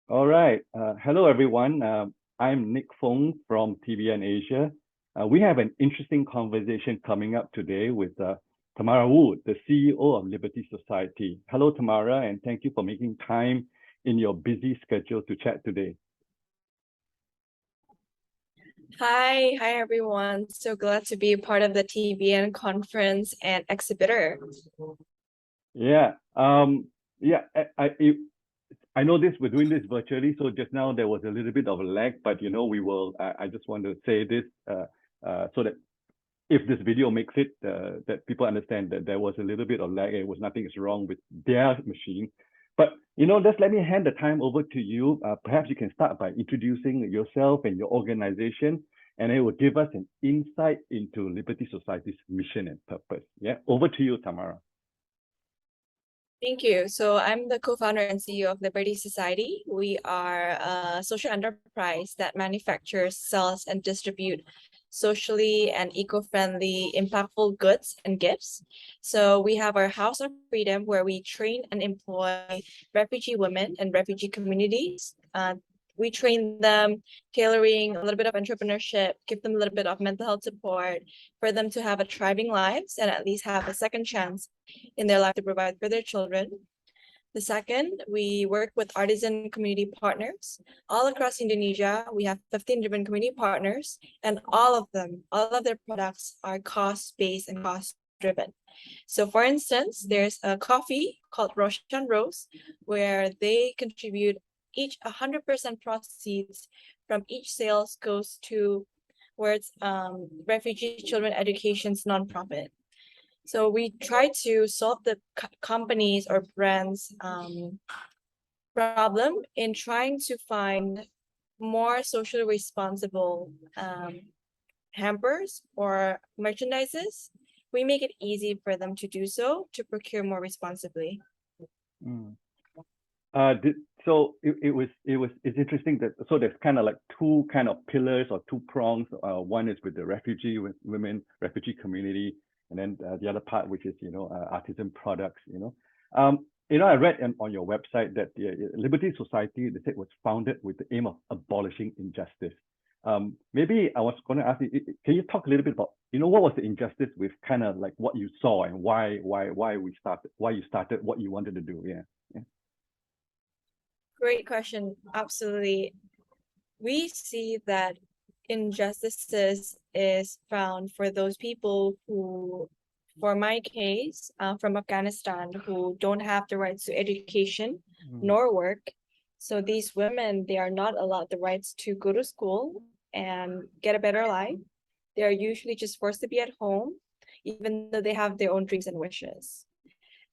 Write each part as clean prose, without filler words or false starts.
All right. Hello, everyone. I'm Nick Fong from TBN Asia. We have an interesting conversation coming up today with Tamara Wu, the CEO of Liberty Society. Hello, Tamara, and thank you for making time in your busy schedule to chat today. Hi everyone. So glad to be a part of the TBN conference and exhibitor. Yeah. Yeah. I know this. We're doing this virtually, so just now there was a little bit of a lag, but we will. I just want to say this so that if this video makes it, that people understand that there was a little bit of lag. It was nothing is wrong with their machine. But just let me hand the time over to you. Perhaps you can start by introducing yourself and your organization, and it will give us an insight into Liberty Society's mission and purpose. Yeah, over to you, Tamara. Thank you. So I'm the co-founder and CEO of Liberty Society. We are a social enterprise that manufactures, sells, and distributes socially and eco-friendly, impactful goods and gifts. So we have our House of Freedom, where we train and employ refugee women and refugee communities. We train them, tailoring a little bit of entrepreneurship, give them a little bit of mental health support for them to have a thriving lives and at least have a second chance in their life to provide for their children. The second, we work with artisan community partners all across Indonesia. We have 15 different community partners, and all of their products are cost-based and cost-driven. So for instance, there's a coffee called Roshan Rose, where they contribute each 100% proceeds from each sales goes towards refugee children education's nonprofit. So we try to solve the companies or brands problem in trying to find more socially responsible hampers or merchandises. We make it easy for them to do so, to procure more responsibly. It's interesting that there's kind of like two kind of pillars or two prongs. One is with the refugee women, refugee community, and then the other part, which is artisan products. I read on your website that the Liberty Society, they said, was founded with the aim of abolishing injustice. Maybe I was going to ask you, can you talk a little bit about what was the injustice with kind of like what you saw and why you started what you wanted to do? Yeah. Great question. Absolutely. We see that injustices is found for those people who, for my case, from Afghanistan, who don't have the rights to education nor work. So these women, they are not allowed the rights to go to school and get a better life. They are usually just forced to be at home, even though they have their own dreams and wishes.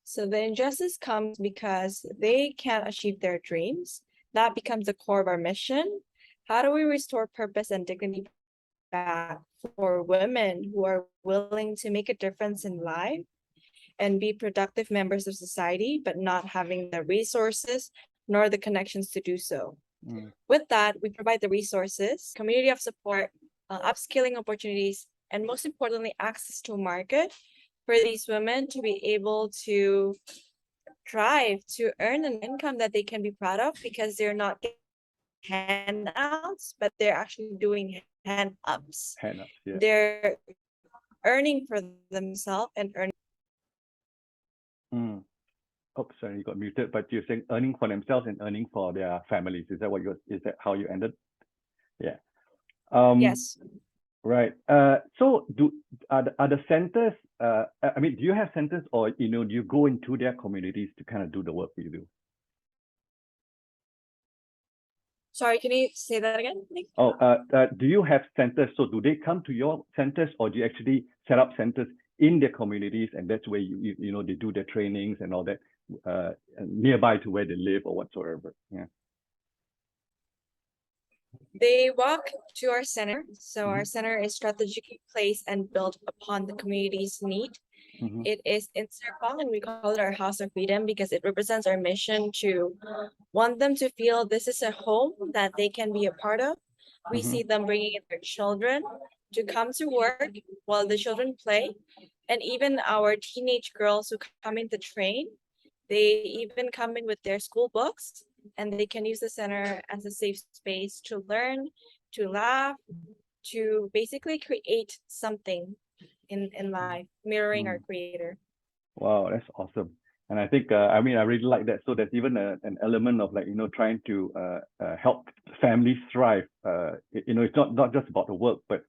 So the injustice comes because they can't achieve their dreams. That becomes the core of our mission. How do we restore purpose and dignity back for women who are willing to make a difference in life and be productive members of society, but not having the resources nor the connections to do so? With that, we provide the resources, community of support, upskilling opportunities, and most importantly, access to a market for these women to be able to thrive, to earn an income that they can be proud of, because they're not getting handouts, but they're actually doing hand-ups. Yeah. They're earning for themselves and earning. Oh, sorry, you got muted, but you're saying earning for themselves and earning for their families. Is that how you ended? Yeah. Yes. Right. So are the centers, do you have centers, or do you go into their communities to kind of do the work you do? Sorry, can you say that again? Do you have centers? So do they come to your centers, or do you actually set up centers in their communities, and that's where they do their trainings and all that nearby to where they live or whatsoever? Yeah. They walk to our center. So our center is strategically placed and built upon the community's need. It is in Serpong, and we call it our House of Freedom because it represents our mission to want them to feel this is a home that they can be a part of. We see them bringing in their children to come to work while the children play. And even our teenage girls who come in to train, they even come in with their school books and they can use the center as a safe space to learn, to laugh, to basically create something in life, mirroring our creator. Wow, that's awesome. And I think, I mean, I really like that. So there's even an element of like, trying to help families thrive. It's not just about the work, but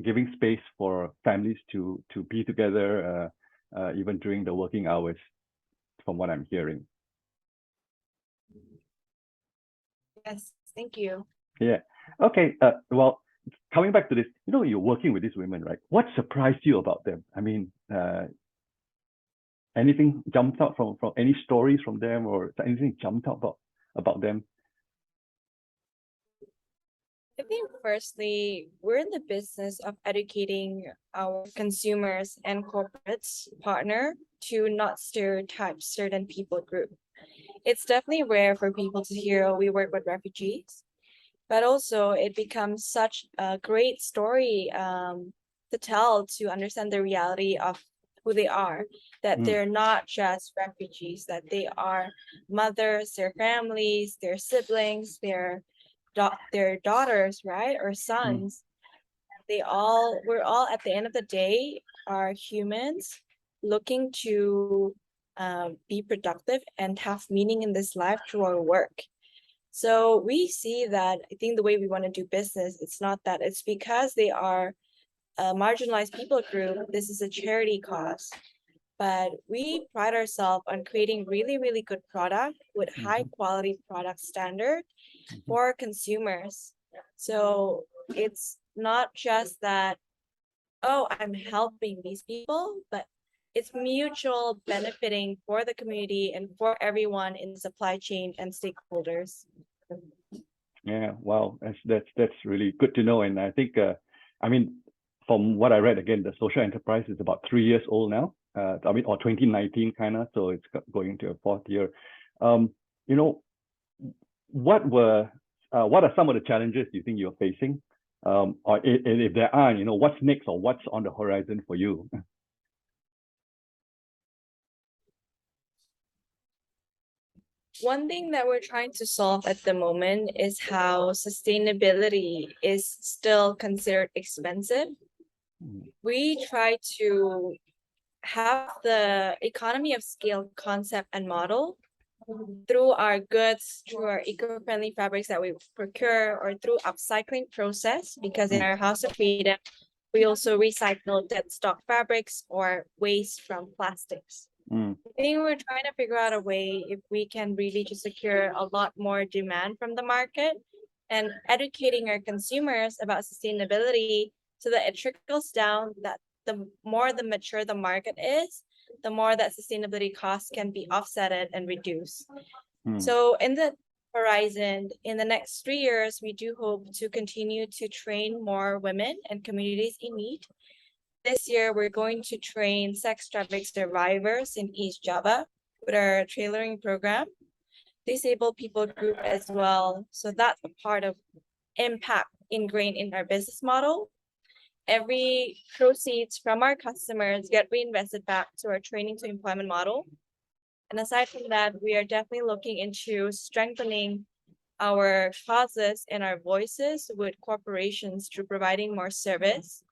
giving space for families to be together, even during the working hours, from what I'm hearing. Yes, thank you. Yeah. Okay. Well, coming back to this, you're working with these women, right? What surprised you about them? I mean, anything jumped out from any stories from them, or anything jumped out about them? I think firstly, we're in the business of educating our consumers and corporates partner to not stereotype certain people group. It's definitely rare for people to hear, "Oh, we work with refugees," but also it becomes such a great story to tell, to understand the reality of who they are, that they're not just refugees, that they are mothers, their families, their siblings, their daughters, right, or sons. We're all at the end of the day are humans looking to be productive and have meaning in this life through our work. So we see that, I think the way we want to do business, it's not that, it's because they are a marginalized people group. This is a charity cause, but we pride ourselves on creating really, really good product with high quality product standard for consumers. So it's not just that, oh, I'm helping these people, but it's mutual benefiting for the community and for everyone in the supply chain and stakeholders. Yeah, wow, that's really good to know. And I think, I mean, from what I read, again, the social enterprise is about 3 years old now. I mean, or 2019 kind of, so it's going into a fourth year. You know, what are some of the challenges you think you're facing? Or if there are, what's next, or what's on the horizon for you? One thing that we're trying to solve at the moment is how sustainability is still considered expensive. We try to have the economy of scale concept and model through our goods, through our eco-friendly fabrics that we procure, or through upcycling process, because in our House of Freedom, we also recycle dead stock fabrics or waste from plastics. I think we're trying to figure out a way if we can really just secure a lot more demand from the market and educating our consumers about sustainability so that it trickles down, that the more the mature the market is, the more that sustainability costs can be offsetted and reduced. So in the horizon, in the next 3 years, we do hope to continue to train more women and communities in need. This year, we're going to train sex trafficking survivors in East Java with our trailering program, disabled people group as well. So that's a part of impact ingrained in our business model. Every proceeds from our customers get reinvested back to our training to employment model. And aside from that, we are definitely looking into strengthening our causes and our voices with corporations through providing more service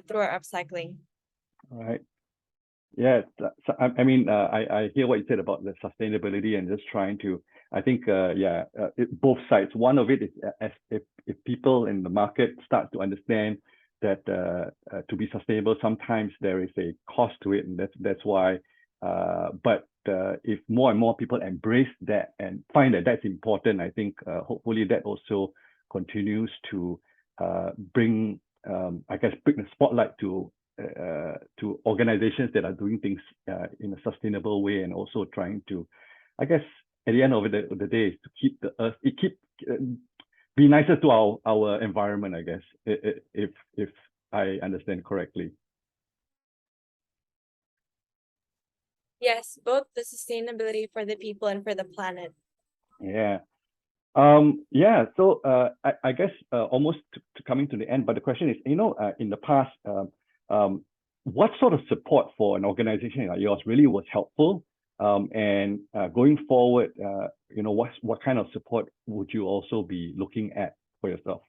through our upcycling. All right. Yeah, so, I mean, I hear what you said about the sustainability and just trying to, I think, both sides. One of it is if people in the market start to understand that to be sustainable, sometimes there is a cost to it, and that's why. But if more and more people embrace that and find that that's important, I think hopefully that also continues to bring the spotlight to organizations that are doing things in a sustainable way, and also trying to, I guess, at the end of the day, is to keep the earth, be nicer to our environment, I guess, if I understand correctly. Yes, both the sustainability for the people and for the planet. Yeah. So I guess almost to coming to the end, but the question is, in the past, what sort of support for an organization like yours really was helpful? And going forward, you know, what kind of support would you also be looking at for yourself?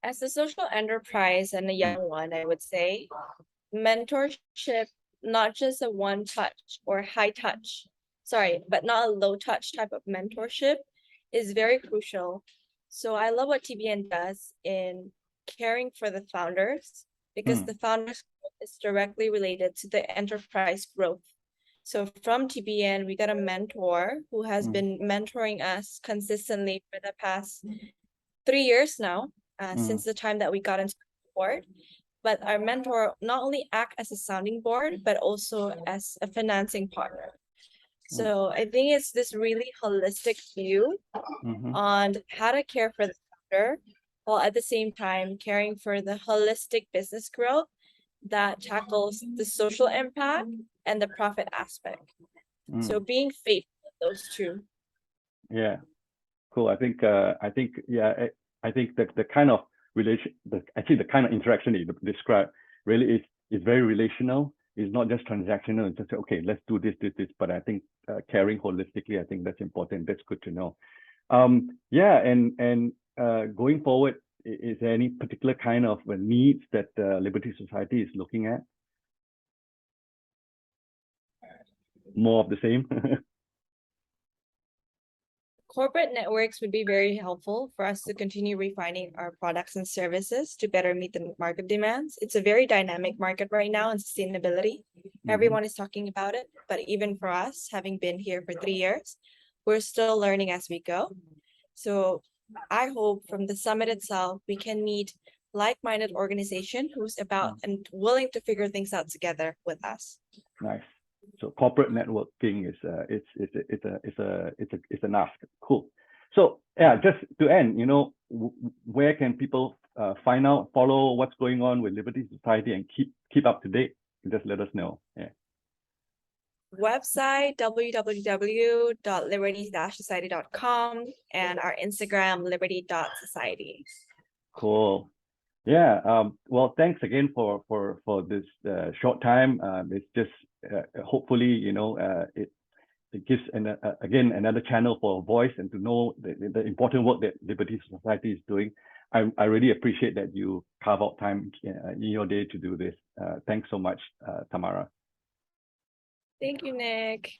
As a social enterprise and a young one, I would say mentorship, not just a one touch or high touch, sorry, but not a low touch type of mentorship, is very crucial. So I love what TBN does in caring for the founders, because the founders is directly related to the enterprise growth. So from TBN, we got a mentor who has been mentoring us consistently for the past 3 years now, since the time that we got into the board. But our mentor not only act as a sounding board, but also as a financing partner. So I think it's this really holistic view on how to care for the founder, while at the same time caring for the holistic business growth that tackles the social impact and the profit aspect. So being faithful in those two. Yeah, cool. I think yeah, I think that the kind of the kind of interaction that you described really is very relational. It's not just transactional. It's just okay, let's do this. But I think caring holistically, I think that's important. That's good to know. Yeah, and going forward, is there any particular kind of needs that Liberty Society is looking at? More of the same. Corporate networks would be very helpful for us to continue refining our products and services to better meet the market demands. It's a very dynamic market right now in sustainability. Everyone is talking about it, but even for us, having been here for 3 years, we're still learning as we go. So I hope from the summit itself, we can meet like-minded organization who's about and willing to figure things out together with us. Nice. So corporate networking is it's an ask. Cool. So yeah, just to end, you know, where can people find out, follow what's going on with Liberty Society and keep up to date? Just let us know. Yeah. Website www.liberty-society.com and our Instagram liberty.society. Cool. Yeah. Well, thanks again for this short time. It's just hopefully, you know, it gives again another channel for voice and to know the important work that Liberty Society is doing. I really appreciate that you carve out time in your day to do this. Thanks so much, Tamara. Thank you, Nick.